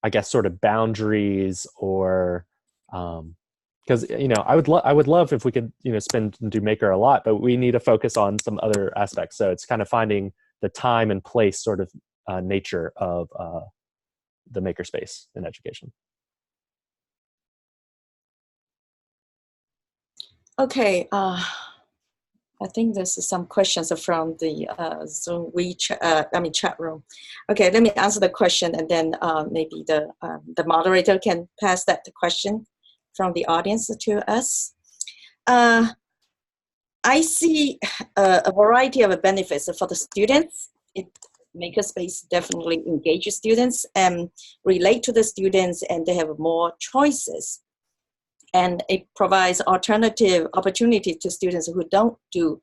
I guess, sort of boundaries, or because I would love if we could spend and do Maker a lot, but we need to focus on some other aspects. So it's kind of finding the time and place sort of nature of the makerspace in education. Okay, I think there's some questions from the Zoom chat room. Okay, let me answer the question, and then maybe the moderator can pass that question from the audience to us. I see a variety of benefits for the students. Makerspace definitely engages students and relate to the students, and they have more choices. And it provides alternative opportunity to students who don't do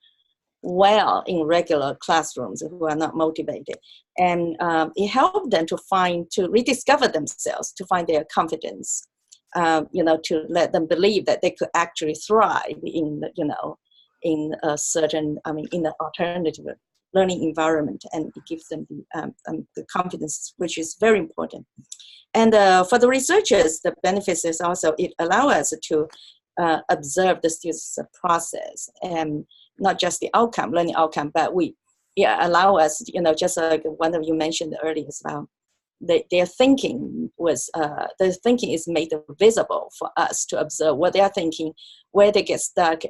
well in regular classrooms, who are not motivated. And it helps them to rediscover themselves, to find their confidence, to let them believe that they could actually thrive in, in a certain, in an alternative learning environment, and it gives them the confidence, which is very important. And for the researchers, the benefits is also, it allows us to observe the students' process, and not just the outcome, learning outcome, but allow us, just like one of you mentioned earlier as well, their thinking is made visible for us to observe what they are thinking, where they get stuck,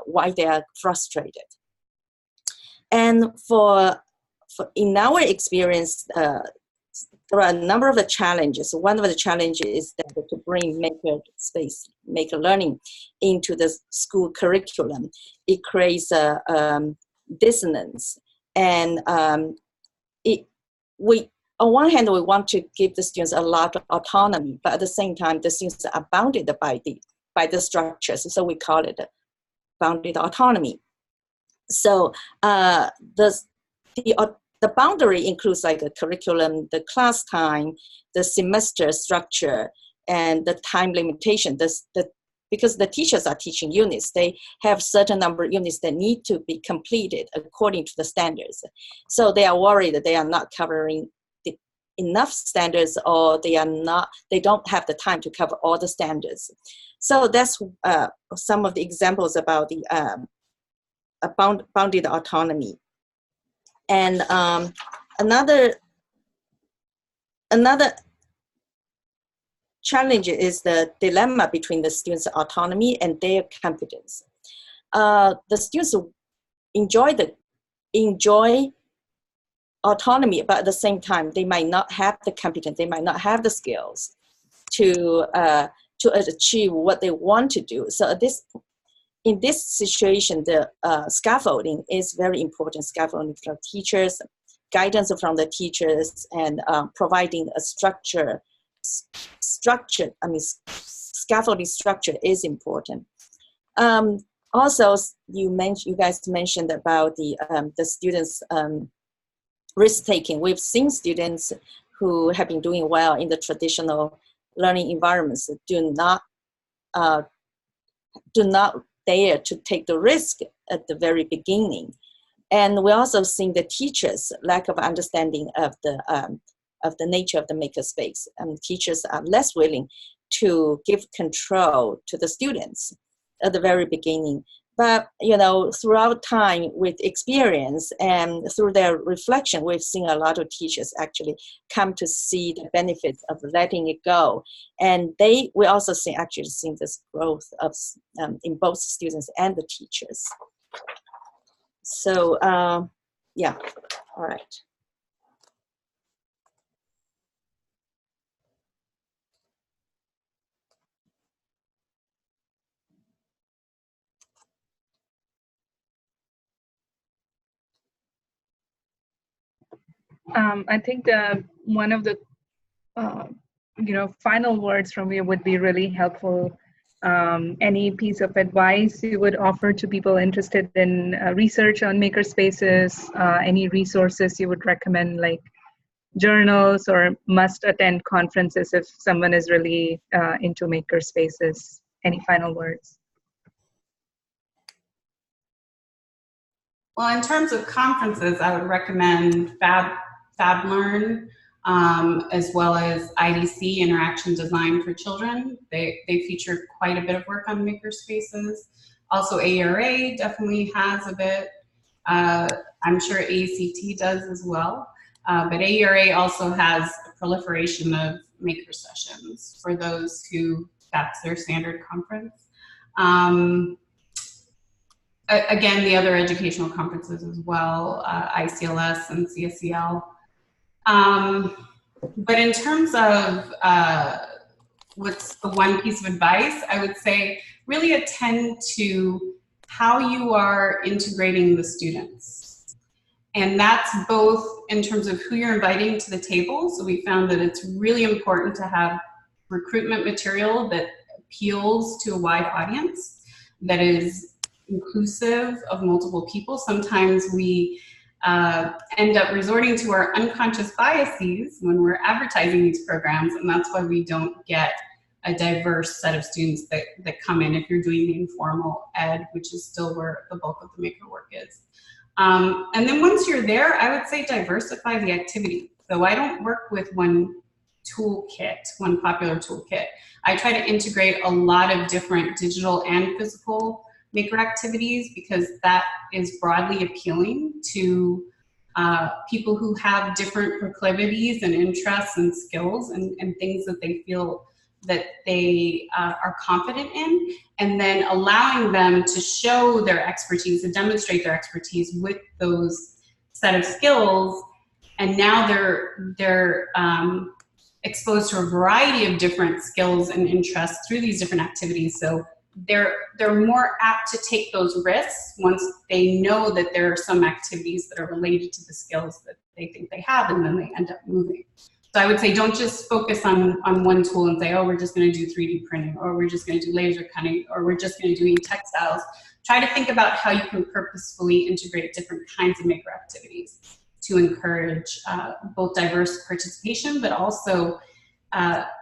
why they are frustrated. And in our experience, there are a number of challenges. One of the challenges is that to bring maker learning into the school curriculum, it creates a dissonance. And on one hand, we want to give the students a lot of autonomy, but at the same time, the students are bounded by the structures. So we call it bounded autonomy. So the boundary includes like the curriculum, the class time, the semester structure, and the time limitation. Because the teachers are teaching units, they have certain number of units that need to be completed according to the standards. So they are worried that they are not covering enough standards, or they don't have the time to cover all the standards. So that's some of the examples about the bounded autonomy. And another challenge is the dilemma between the students' autonomy and their competence. The students enjoy autonomy, but at the same time, they might not have the competence, they might not have the skills to achieve what they want to do. So in this situation, the scaffolding is very important. Scaffolding from teachers, guidance from the teachers, and providing a scaffolding structure is important. Also, you guys mentioned about the students' risk-taking. We've seen students who have been doing well in the traditional learning environments do not dare to take the risk at the very beginning. And we also see the teachers' lack of understanding of the nature of the makerspace. Teachers are less willing to give control to the students at the very beginning. But throughout time, with experience and through their reflection, we've seen a lot of teachers actually come to see the benefits of letting it go. And we also see this growth of in both students and the teachers. So yeah, all right. I think one of the final words from you would be really helpful. Any piece of advice you would offer to people interested in research on makerspaces, any resources you would recommend, like journals or must-attend conferences if someone is really into makerspaces. Any final words? Well, in terms of conferences, I would recommend FabLearn, as well as IDC, Interaction Design for Children. They feature quite a bit of work on makerspaces. Also, AERA definitely has a bit. I'm sure AECT does as well. But AERA also has a proliferation of maker sessions for those who that's their standard conference. again, the other educational conferences as well, ICLS and CSCL. But in terms of what's the one piece of advice, I would say really attend to how you are integrating the students. And that's both in terms of who you're inviting to the table. So we found that it's really important to have recruitment material that appeals to a wide audience, that is inclusive of multiple people. Sometimes we end up resorting to our unconscious biases when we're advertising these programs, and that's why we don't get a diverse set of students that come in if you're doing the informal ed, which is still where the bulk of the maker work is. And then once you're there, I would say diversify the activity. So I don't work with one toolkit, one popular toolkit. I try to integrate a lot of different digital and physical maker activities because that is broadly appealing to people who have different proclivities and interests and skills and things that they feel that they are confident in, and then allowing them to show their expertise and demonstrate their expertise with those set of skills. And now they're exposed to a variety of different skills and interests through these different activities. So they're more apt to take those risks once they know that there are some activities that are related to the skills that they think they have, and then they end up moving. So I would say don't just focus on one tool and say, oh, we're just going to do 3D printing, or we're just going to do laser cutting, or we're just going to do textiles. Try to think about how you can purposefully integrate different kinds of maker activities to encourage both diverse participation, but also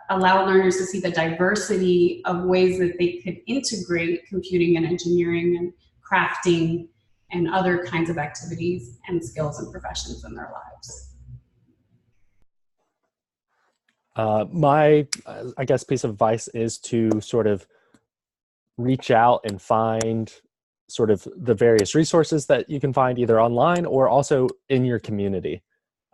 allow learners to see the diversity of ways that they could integrate computing and engineering and crafting and other kinds of activities and skills and professions in their lives. My, I guess, piece of advice is to sort of reach out and find sort of the various resources that you can find either online or also in your community.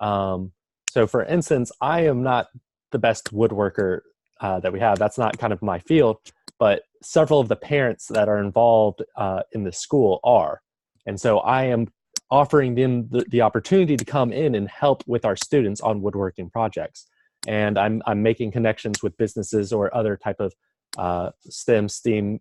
So for instance, I am not the best woodworker that we have. That's not kind of my field, but several of the parents that are involved in the school are. And so I am offering them the opportunity to come in and help with our students on woodworking projects. And I'm making connections with businesses or other type of STEAM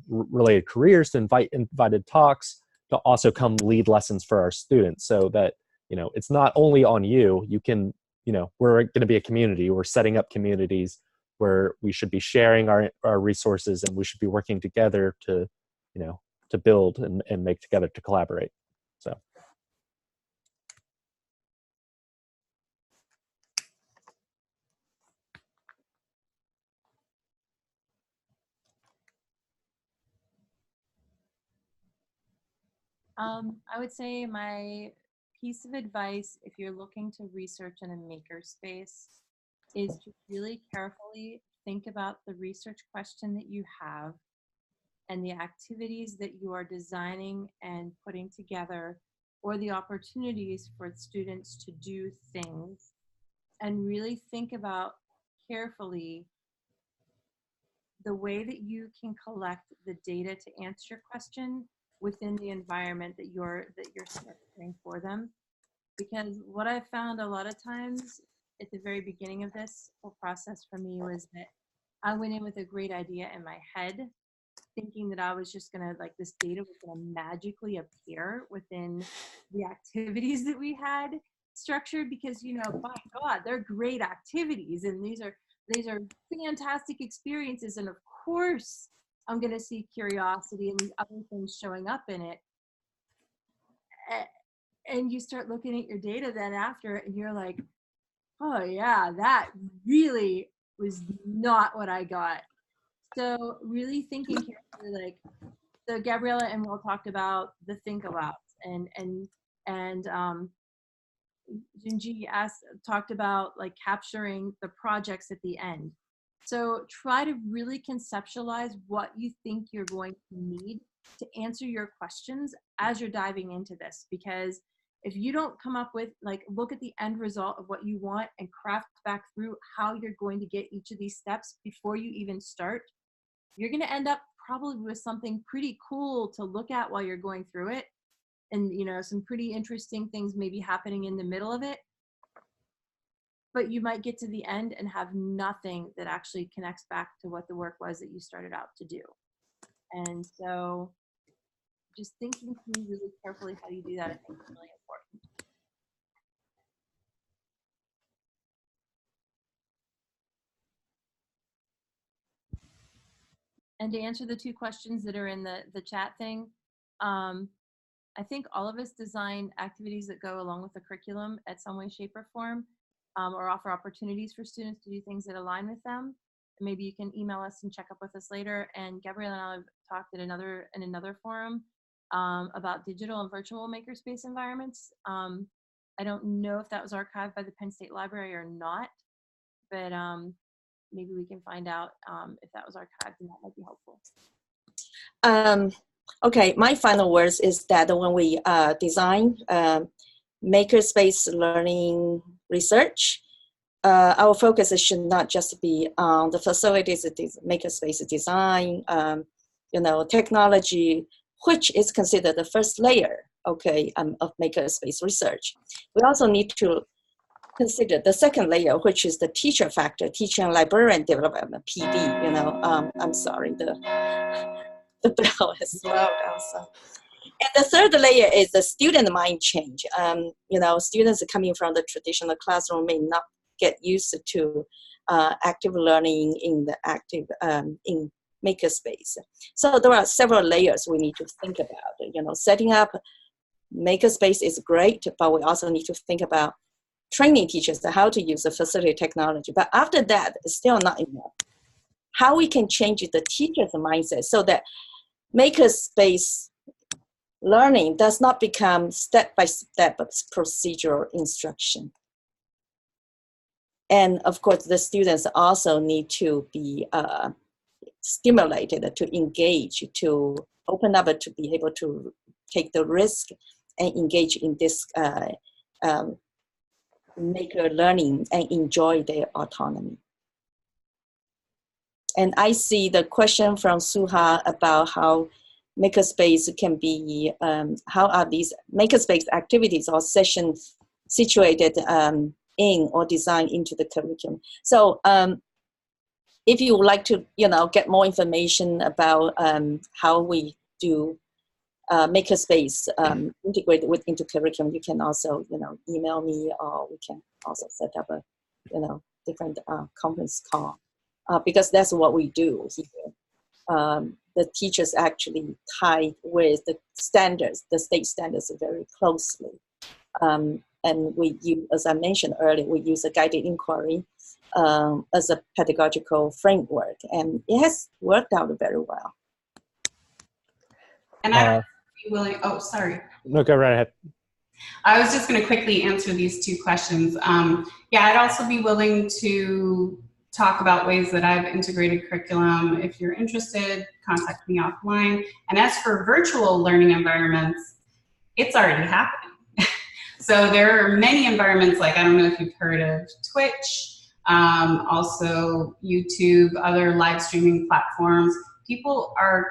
related careers to invite invited talks to also come lead lessons for our students, so that, you know, it's not only on you. You can, you know, we're going to be a community. We're setting up communities where we should be sharing our resources, and we should be working together to, you know, to build and make together, to collaborate. So. I would say my piece of advice, if you're looking to research in a makerspace, is to really carefully think about the research question that you have and the activities that you are designing and putting together, or the opportunities for students to do things, and really think about carefully the way that you can collect the data to answer your question within the environment that you're structuring for them. Because what I found a lot of times at the very beginning of this whole process for me was that I went in with a great idea in my head, thinking that I was just gonna, like, this data was gonna magically appear within the activities that we had structured, because, you know, by God, they're great activities, and these are fantastic experiences, and of course I'm going to see curiosity and these other things showing up in it. And you start looking at your data then after, and you're like, oh yeah, that really was not what I got. So really thinking carefully, like, so Gabriella and Will talked about the think alouds, and Xun Ge talked about, like, capturing the projects at the end. So try to really conceptualize what you think you're going to need to answer your questions as you're diving into this. Because if you don't come up with, like, look at the end result of what you want and craft back through how you're going to get each of these steps before you even start, you're going to end up probably was something pretty cool to look at while you're going through it. And, you know, some pretty interesting things maybe happening in the middle of it. But you might get to the end and have nothing that actually connects back to what the work was that you started out to do. And so just thinking through really carefully how you do that, I think, is really important. And to answer the two questions that are in the chat thing, I think all of us design activities that go along with the curriculum at some way, shape, or form, or offer opportunities for students to do things that align with them. Maybe you can email us and check up with us later. And Gabriella and I have talked in another forum about digital and virtual makerspace environments. I don't know if that was archived by the Penn State Library or not, but maybe we can find out if that was archived, and that might be helpful. Okay, my final words is that when we design makerspace learning research, our focus should not just be on the facilities, makerspace design, you know, technology, which is considered the first layer, okay, of makerspace research. We also need to consider the second layer, which is the teacher factor, teacher and librarian development, PD, you know, I'm sorry, the bell is loud also. And the third layer is the student mind change. You know, students coming from the traditional classroom may not get used to active learning in the in makerspace. So there are several layers we need to think about. You know, setting up makerspace is great, but we also need to think about training teachers how to use the facility technology. But after that, it's still not enough. How we can change the teacher's mindset so that makerspace learning does not become step-by-step procedural instruction. And of course, the students also need to be stimulated to engage, to open up, to be able to take the risk and engage in this maker learning and enjoy their autonomy. And I see the question from Suha about how makerspace can be, how are these makerspace activities or sessions situated in or designed into the curriculum. So if you would like to, you know, get more information about how we do makerspace integrated into curriculum, you can also, you know, email me, or we can also set up a, you know, different conference call, because that's what we do here. The teachers actually tie with the standards, the state standards, very closely. And we use, as I mentioned earlier, we use a guided inquiry as a pedagogical framework, and it has worked out very well. And I'd be willing, oh, sorry. No, go right ahead. I was just going to quickly answer these two questions. Yeah, I'd also be willing to talk about ways that I've integrated curriculum. If you're interested, contact me offline. And as for virtual learning environments, it's already happening. So there are many environments, like, I don't know if you've heard of Twitch, also YouTube, other live streaming platforms. People are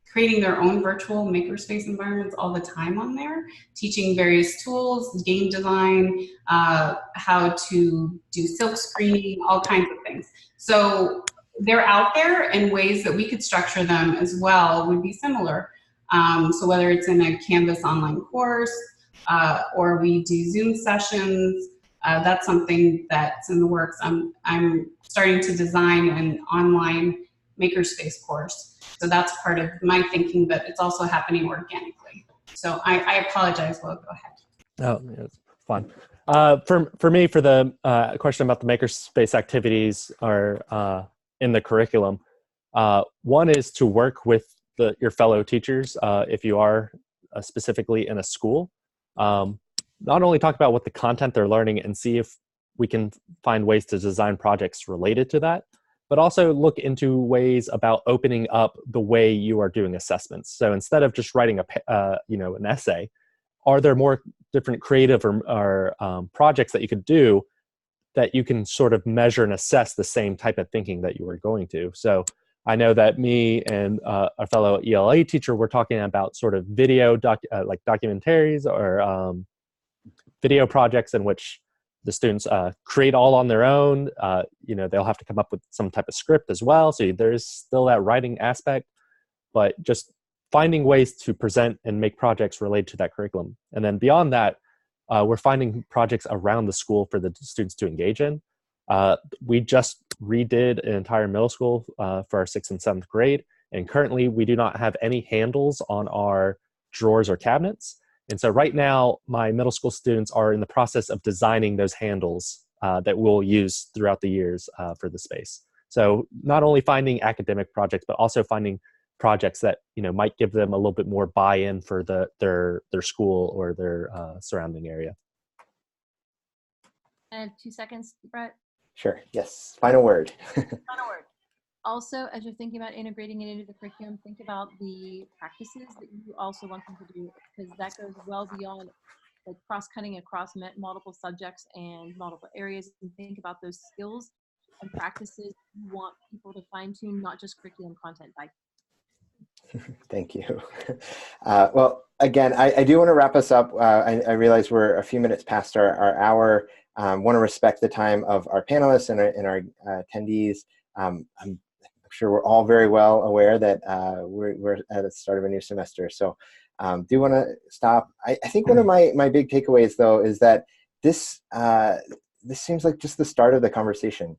creating their own virtual makerspace environments all the time on there, teaching various tools, game design, how to do silk screening, all kinds of things. So they're out there, and ways that we could structure them as well would be similar. So whether it's in a Canvas online course, or we do Zoom sessions, that's something that's in the works. I'm starting to design an online makerspace course. So that's part of my thinking, but it's also happening organically. So I apologize, Will, go ahead. Oh, yeah, it's fine. For me, for the question about the makerspace activities are in the curriculum, one is to work with your fellow teachers if you are specifically in a school. Not only talk about what the content they're learning and see if we can find ways to design projects related to that, but also look into ways about opening up the way you are doing assessments. So instead of just writing an essay, are there more different creative or projects that you could do that you can sort of measure and assess the same type of thinking that you were going to? So I know that me and a fellow ELA teacher were talking about sort of video, like documentaries or video projects in which the students create all on their own. You know, they'll have to come up with some type of script as well. So there's still that writing aspect, but just finding ways to present and make projects related to that curriculum. And then beyond that, we're finding projects around the school for the students to engage in. We just redid an entire middle school for our 6th and 7th grade. And currently we do not have any handles on our drawers or cabinets. And so right now, my middle school students are in the process of designing those handles that we'll use throughout the years for the space. So not only finding academic projects, but also finding projects that, you know, might give them a little bit more buy-in for their school or their surrounding area. I have 2 seconds, Brett. Sure. Yes. Final word. Final word. Also, as you're thinking about integrating it into the curriculum, think about the practices that you also want them to do, because that goes well beyond like cross-cutting across multiple subjects and multiple areas. And think about those skills and practices you want people to fine-tune, not just curriculum content. Bye. Thank you. Well, again, I do want to wrap us up. I realize we're a few minutes past our hour. Want to respect the time of our panelists and our attendees. I'm sure we're all very well aware that we're at the start of a new semester. So do want to stop. I think one of my big takeaways, though, is that this seems like just the start of the conversation.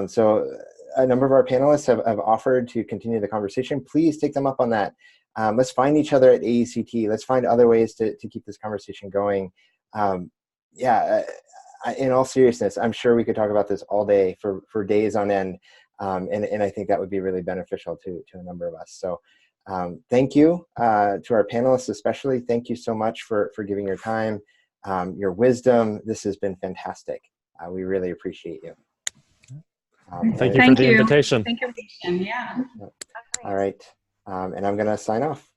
So a number of our panelists have offered to continue the conversation. Please take them up on that. Let's find each other at AECT. Let's find other ways to keep this conversation going. Yeah, in all seriousness, I'm sure we could talk about this all day for days on end. And I think that would be really beneficial to a number of us. So thank you to our panelists especially. Thank you so much for giving your time, your wisdom. This has been fantastic. We really appreciate you. Thank you for the invitation. Thank you. Yeah. All right. And I'm going to sign off.